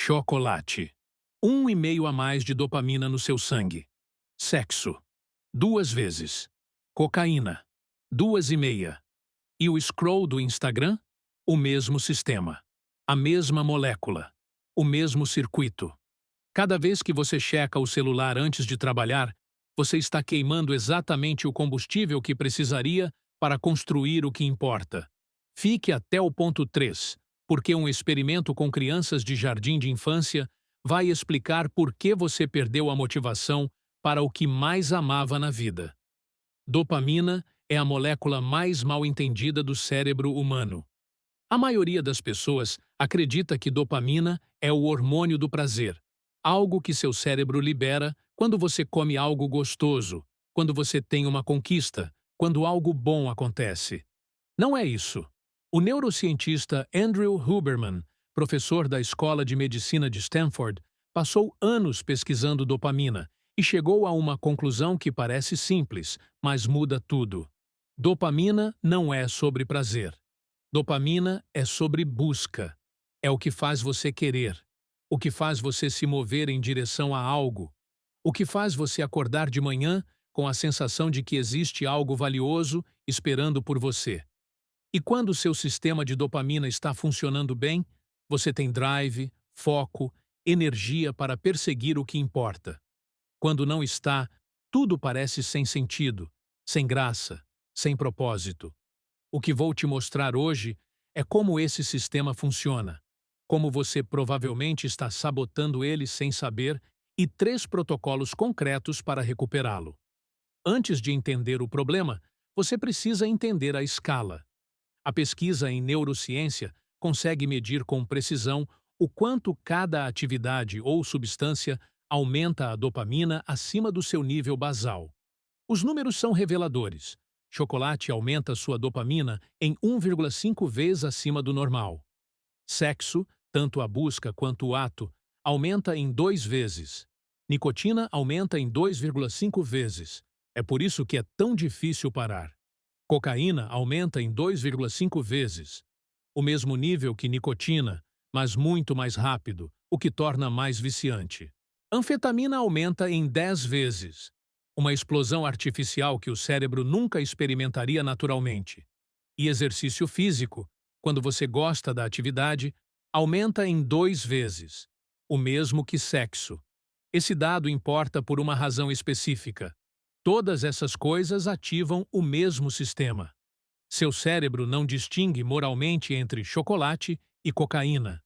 Chocolate. 1,5 a mais de dopamina no seu sangue. Sexo. 2 vezes. Cocaína. 2,5. E o scroll do Instagram? O mesmo sistema. A mesma molécula. O mesmo circuito. Cada vez que você checa o celular antes de trabalhar, você está queimando exatamente o combustível que precisaria para construir o que importa. Fique até o ponto 3, porque um experimento com crianças de jardim de infância vai explicar por que você perdeu a motivação para o que mais amava na vida. Dopamina é a molécula mais mal entendida do cérebro humano. A maioria das pessoas acredita que dopamina é o hormônio do prazer, algo que seu cérebro libera quando você come algo gostoso, quando você tem uma conquista, quando algo bom acontece. Não é isso. O neurocientista Andrew Huberman, professor da Escola de Medicina de Stanford, passou anos pesquisando dopamina e chegou a uma conclusão que parece simples, mas muda tudo. Dopamina não é sobre prazer. Dopamina é sobre busca. É o que faz você querer, o que faz você se mover em direção a algo, o que faz você acordar de manhã com a sensação de que existe algo valioso esperando por você. E quando o seu sistema de dopamina está funcionando bem, você tem drive, foco, energia para perseguir o que importa. Quando não está, tudo parece sem sentido, sem graça, sem propósito. O que vou te mostrar hoje é como esse sistema funciona, como você provavelmente está sabotando ele sem saber e 3 protocolos concretos para recuperá-lo. Antes de entender o problema, você precisa entender a escala. A pesquisa em neurociência consegue medir com precisão o quanto cada atividade ou substância aumenta a dopamina acima do seu nível basal. Os números são reveladores. Chocolate aumenta sua dopamina em 1,5 vezes acima do normal. Sexo, tanto a busca quanto o ato, aumenta em 2 vezes. Nicotina aumenta em 2,5 vezes. É por isso que é tão difícil parar. Cocaína aumenta em 2,5 vezes. O mesmo nível que nicotina, mas muito mais rápido, o que torna mais viciante. Anfetamina aumenta em 10 vezes. Uma explosão artificial que o cérebro nunca experimentaria naturalmente. E exercício físico, quando você gosta da atividade, aumenta em 2 vezes. O mesmo que sexo. Esse dado importa por uma razão específica. Todas essas coisas ativam o mesmo sistema. Seu cérebro não distingue moralmente entre chocolate e cocaína.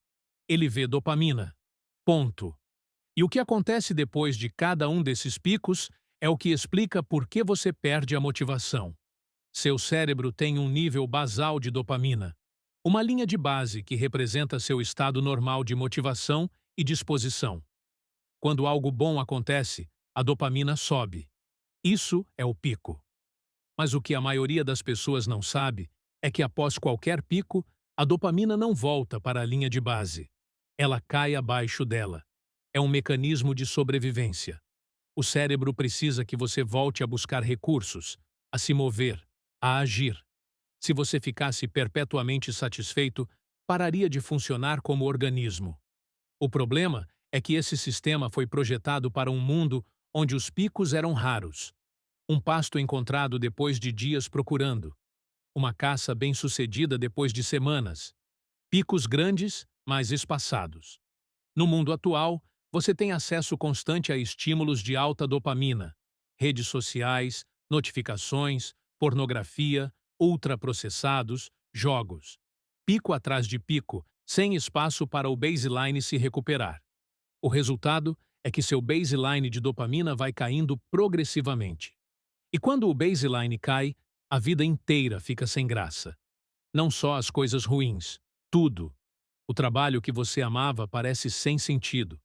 Ele vê dopamina. Ponto. E o que acontece depois de cada um desses picos é o que explica por que você perde a motivação. Seu cérebro tem um nível basal de dopamina, uma linha de base que representa seu estado normal de motivação e disposição. Quando algo bom acontece, a dopamina sobe. Isso é o pico. Mas o que a maioria das pessoas não sabe é que após qualquer pico, a dopamina não volta para a linha de base. Ela cai abaixo dela. É um mecanismo de sobrevivência. O cérebro precisa que você volte a buscar recursos, a se mover, a agir. Se você ficasse perpetuamente satisfeito, pararia de funcionar como organismo. O problema é que esse sistema foi projetado para um mundo onde os picos eram raros. Um pasto encontrado depois de dias procurando. Uma caça bem-sucedida depois de semanas. Picos grandes, mas espaçados. No mundo atual, você tem acesso constante a estímulos de alta dopamina, redes sociais, notificações, pornografia, ultraprocessados, jogos. Pico atrás de pico, sem espaço para o baseline se recuperar. O resultado é que seu baseline de dopamina vai caindo progressivamente. E quando o baseline cai, a vida inteira fica sem graça. Não só as coisas ruins, tudo. O trabalho que você amava parece sem sentido.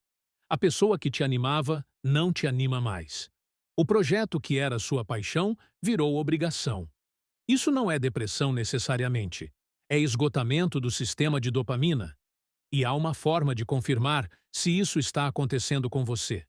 A pessoa que te animava não te anima mais. O projeto que era sua paixão virou obrigação. Isso não é depressão necessariamente. É esgotamento do sistema de dopamina. E há uma forma de confirmar se isso está acontecendo com você.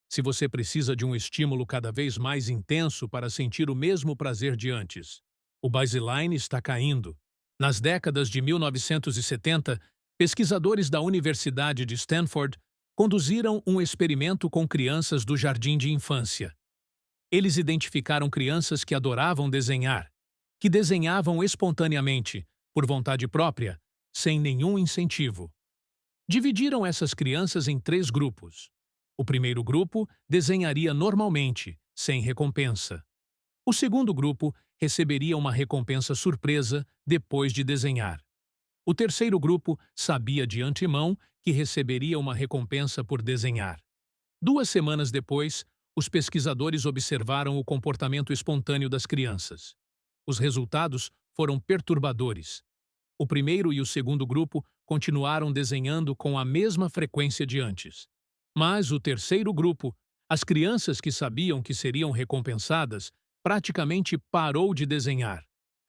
Se você precisa de um estímulo cada vez mais intenso para sentir o mesmo prazer de antes, o baseline está caindo. Nas décadas de 1970, Pesquisadores da Universidade de Stanford conduziram um experimento com crianças do jardim de infância. Eles identificaram crianças que adoravam desenhar, que desenhavam espontaneamente, por vontade própria, sem nenhum incentivo. Dividiram essas crianças em 3 grupos. O primeiro grupo desenharia normalmente, sem recompensa. O segundo grupo receberia uma recompensa surpresa depois de desenhar. O terceiro grupo sabia de antemão que receberia uma recompensa por desenhar. 2 semanas depois, os pesquisadores observaram o comportamento espontâneo das crianças. Os resultados foram perturbadores. O primeiro e o segundo grupo continuaram desenhando com a mesma frequência de antes. Mas o terceiro grupo, as crianças que sabiam que seriam recompensadas, praticamente parou de desenhar.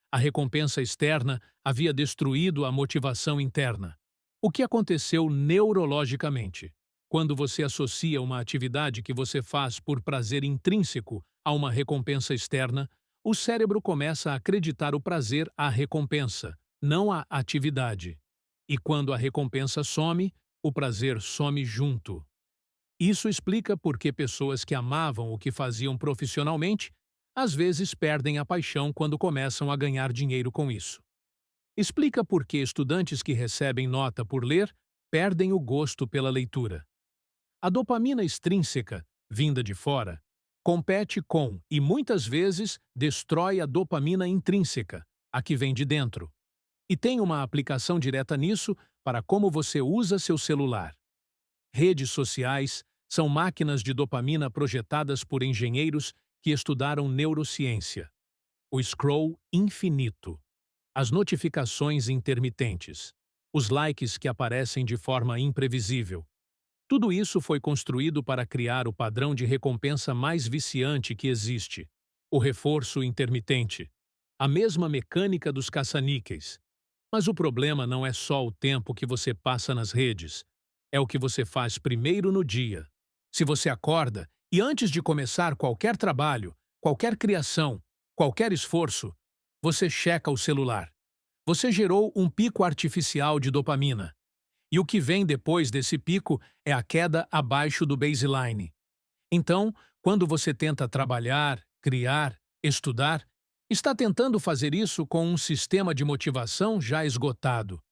A recompensa externa havia destruído a motivação interna. O que aconteceu neurologicamente? Quando você associa uma atividade que você faz por prazer intrínseco a uma recompensa externa, o cérebro começa a acreditar o prazer à recompensa, não à atividade. E quando a recompensa some, o prazer some junto. Isso explica por que pessoas que amavam o que faziam profissionalmente às vezes perdem a paixão quando começam a ganhar dinheiro com isso. Explica por que estudantes que recebem nota por ler perdem o gosto pela leitura. A dopamina extrínseca, vinda de fora, compete com e muitas vezes destrói a dopamina intrínseca, a que vem de dentro. E tem uma aplicação direta nisso para como você usa seu celular. Redes sociais são máquinas de dopamina projetadas por engenheiros que estudaram neurociência. O scroll infinito, as notificações intermitentes, os likes que aparecem de forma imprevisível. Tudo isso foi construído para criar o padrão de recompensa mais viciante que existe, o reforço intermitente, a mesma mecânica dos caça-níqueis. Mas o problema não é só o tempo que você passa nas redes, é o que você faz primeiro no dia. Se você acorda e antes de começar qualquer trabalho, qualquer criação, qualquer esforço, você checa o celular. Você gerou um pico artificial de dopamina. E o que vem depois desse pico é a queda abaixo do baseline. Então, quando você tenta trabalhar, criar, estudar, está tentando fazer isso com um sistema de motivação já esgotado.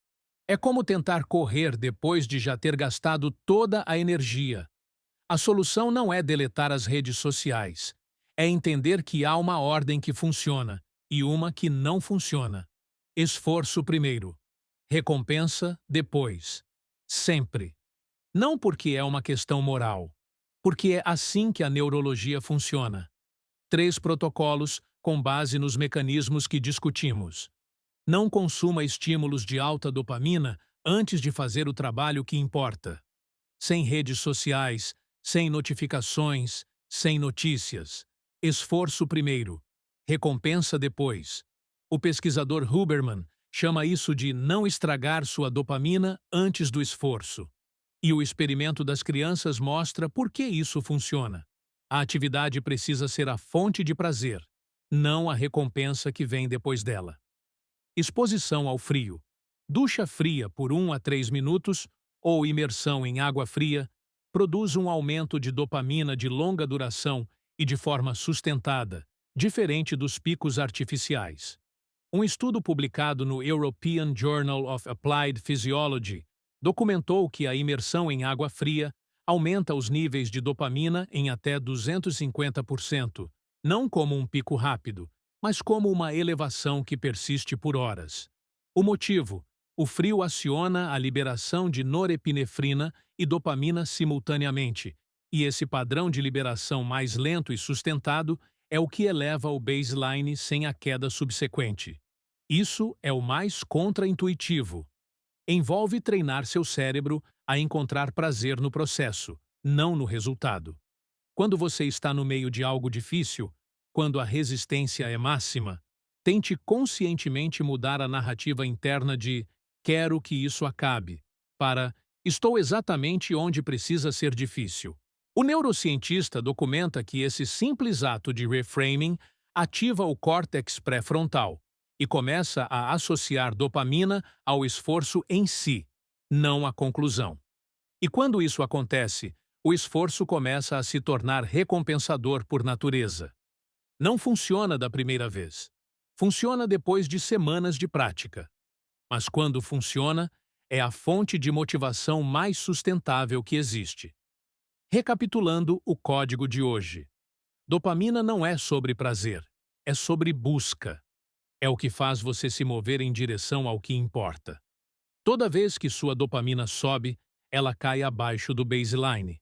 É como tentar correr depois de já ter gastado toda a energia. A solução não é deletar as redes sociais. É entender que há uma ordem que funciona e uma que não funciona. Esforço primeiro. Recompensa depois. Sempre. Não porque é uma questão moral. Porque é assim que a neurologia funciona. 3 protocolos com base nos mecanismos que discutimos. Não consuma estímulos de alta dopamina antes de fazer o trabalho que importa. Sem redes sociais, sem notificações, sem notícias. Esforço primeiro. Recompensa depois. O pesquisador Huberman chama isso de não estragar sua dopamina antes do esforço. E o experimento das crianças mostra por que isso funciona. A atividade precisa ser a fonte de prazer, não a recompensa que vem depois dela. Exposição ao frio. Ducha fria por 1 a 3 minutos ou imersão em água fria produz um aumento de dopamina de longa duração e de forma sustentada, diferente dos picos artificiais. Um estudo publicado no European Journal of Applied Physiology documentou que a imersão em água fria aumenta os níveis de dopamina em até 250%, não como um pico rápido, mas como uma elevação que persiste por horas. O motivo: o frio aciona a liberação de norepinefrina e dopamina simultaneamente, e esse padrão de liberação mais lento e sustentado é o que eleva o baseline sem a queda subsequente. Isso é o mais contraintuitivo. Envolve treinar seu cérebro a encontrar prazer no processo, não no resultado. Quando você está no meio de algo difícil, quando a resistência é máxima, tente conscientemente mudar a narrativa interna de "quero que isso acabe" para "estou exatamente onde precisa ser difícil". O neurocientista documenta que esse simples ato de reframing ativa o córtex pré-frontal e começa a associar dopamina ao esforço em si. não a conclusão. E quando isso acontece, o esforço começa a se tornar recompensador por natureza. Não funciona da primeira vez. Funciona depois de semanas de prática. Mas quando funciona, é a fonte de motivação mais sustentável que existe. Recapitulando o código de hoje. Dopamina não é sobre prazer, é sobre busca. É o que faz você se mover em direção ao que importa. Toda vez que sua dopamina sobe, ela cai abaixo do baseline.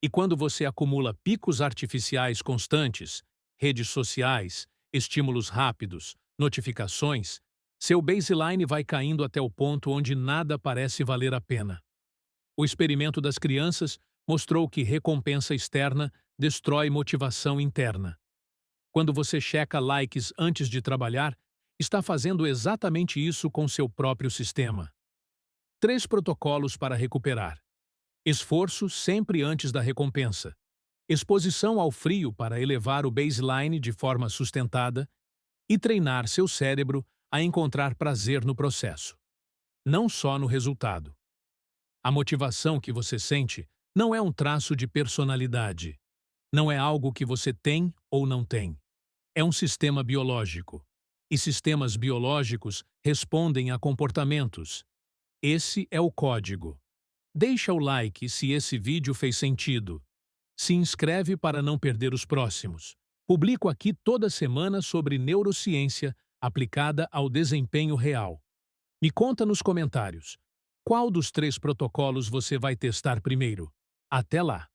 E quando você acumula picos artificiais constantes, redes sociais, estímulos rápidos, notificações, seu baseline vai caindo até o ponto onde nada parece valer a pena. O experimento das crianças mostrou que recompensa externa destrói motivação interna. Quando você checa likes antes de trabalhar, está fazendo exatamente isso com seu próprio sistema. 3 protocolos para recuperar. Esforço sempre antes da recompensa. Exposição ao frio para elevar o baseline de forma sustentada e treinar seu cérebro a encontrar prazer no processo, não só no resultado. A motivação que você sente não é um traço de personalidade. Não é algo que você tem ou não tem. É um sistema biológico. E sistemas biológicos respondem a comportamentos. Esse é o código. Deixa o like se esse vídeo fez sentido. Se inscreve para não perder os próximos. Publico aqui toda semana sobre neurociência aplicada ao desempenho real. Me conta nos comentários. Qual dos 3 protocolos você vai testar primeiro? Até lá!